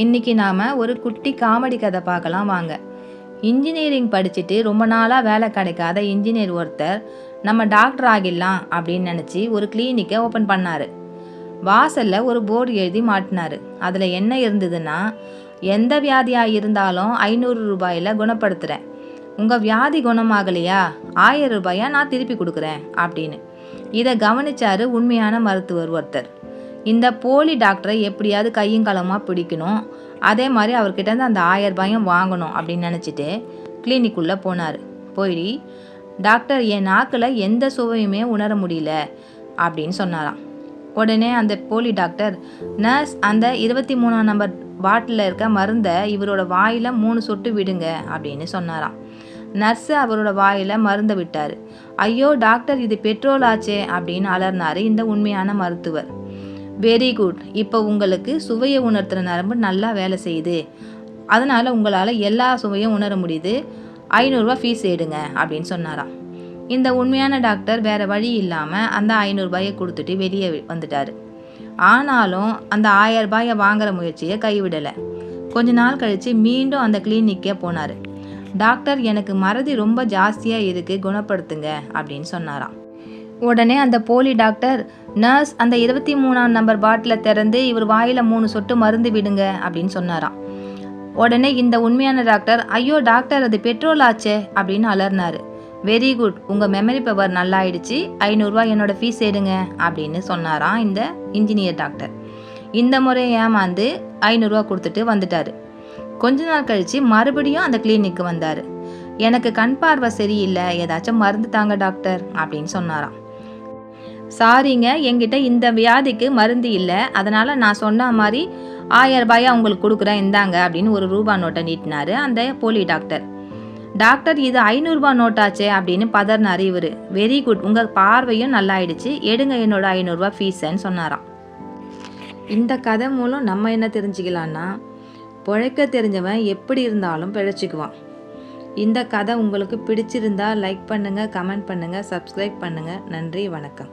இன்னைக்கு நாம் ஒரு குட்டி காமெடி கதை பார்க்கலாம் வாங்க. இன்ஜினியரிங் படிச்சுட்டு ரொம்ப நாளாக வேலை கிடைக்காத இன்ஜினியர் ஒருத்தர் நம்ம டாக்டர் ஆகிடலாம் அப்படின்னு நினச்சி ஒரு கிளினிக்கை ஓப்பன் பண்ணார். வாசலில் ஒரு போர்டு எழுதி மாட்டினார். அதில் என்ன இருந்ததுன்னா, எந்த வியாதியாக இருந்தாலும் 500 ரூபாயில் குணப்படுத்துகிறேன், உங்கள் வியாதி குணமாகலையா 1000 ரூபாயை நான் திருப்பி கொடுக்குறேன் அப்படின்னு. இதை கவனிச்சார் உண்மையான மருத்துவர் ஒருத்தர். இந்த போலி டாக்டரை எப்படியாவது கையும் களமாக பிடிக்கணும், அதே மாதிரி அவர்கிட்ட அந்த 1000 ரூபாயும் வாங்கணும் அப்படின்னு நினச்சிட்டு கிளினிக்குள்ளே போனார். போய், டாக்டர், என் நாக்கில் எந்த சுவையுமே உணர முடியல அப்படின்னு சொன்னாராம். உடனே அந்த போலி டாக்டர், நர்ஸ், அந்த 23ஆம் நம்பர் பாட்டிலில் இருக்க மருந்தை இவரோட வாயில் 3 சொட்டு விடுங்க அப்படின்னு சொன்னாராம். நர்ஸு அவரோட வாயில் மருந்தை விட்டார். ஐயோ டாக்டர், இது பெட்ரோல் ஆச்சே அப்படின்னு அலர்னார் இந்த உண்மையான மருத்துவர். வெரி குட், இப்போ உங்களுக்கு சுவையை உணர்த்துகிற நரம்பு நல்லா வேலை செய்யுது, அதனால் உங்களால் எல்லா சுவையும் உணர முடியுது, 500 ரூபா ஃபீஸ் எடுங்க அப்படின்னு சொன்னாராம். இந்த உண்மையான டாக்டர் வேறு வழி இல்லாமல் அந்த 500 ரூபாயை கொடுத்துட்டு வெளியே வந்துட்டார். ஆனாலும் அந்த 1000 ரூபாயை வாங்குகிற முயற்சியை கைவிடலை. கொஞ்ச நாள் கழித்து மீண்டும் அந்த கிளினிக்கே போனார். டாக்டர், எனக்கு மறதி ரொம்ப ஜாஸ்தியாக இருக்குது, குணப்படுத்துங்க அப்படின்னு சொன்னாராம். உடனே அந்த போலி டாக்டர், நர்ஸ், அந்த 23ஆம் நம்பர் பாட்டிலை திறந்து இவர் வாயில் 3 சொட்டு மருந்து விடுங்க அப்படின்னு சொன்னாராம். உடனே இந்த உண்மையான டாக்டர், ஐயோ டாக்டர், அது பெட்ரோல் ஆச்சே அப்படின்னு அலர்னார். வெரி குட், உங்கள் மெமரி பவர் நல்லா ஆயிடுச்சு, 500 ரூபா என்னோட ஃபீஸ் எடுங்க அப்படின்னு சொன்னாராம் இந்த இன்ஜினியர் டாக்டர். இந்த முறை ஏமாந்து 500 ரூபா கொடுத்துட்டு வந்துட்டார். கொஞ்ச நாள் கழித்து மறுபடியும் அந்த கிளினிக்கு வந்தார். எனக்கு கண் பார்வை சரியில்லை, ஏதாச்சும் மருந்து தாங்க டாக்டர் அப்படின்னு சொன்னாராம். சாரிங்க, என்கிட்ட இந்த வியாதிக்கு மருந்து இல்லை, அதனால் நான் சொன்ன மாதிரி 1000 ரூபாயை உங்களுக்கு கொடுக்குறேன், இந்தாங்க அப்படின்னு ஒரு ரூபா நோட்டை நீட்டினார் அந்த போலி டாக்டர். டாக்டர், இது 500 ரூபா நோட்டாச்சே அப்படின்னு பதறினார் இவர். வெரி குட், உங்கள் பார்வையும் நல்லாயிடுச்சு, எடுங்க என்னோட 500 ரூபா ஃபீஸன்னு சொன்னாராம். இந்த கதை மூலம் நம்ம என்ன தெரிஞ்சுக்கலான்னா, பிழைக்க தெரிஞ்சவன் எப்படி இருந்தாலும் பிழைச்சிக்குவான். இந்த கதை உங்களுக்கு பிடிச்சிருந்தா லைக் பண்ணுங்கள், கமெண்ட் பண்ணுங்கள், சப்ஸ்கிரைப் பண்ணுங்கள். நன்றி, வணக்கம்.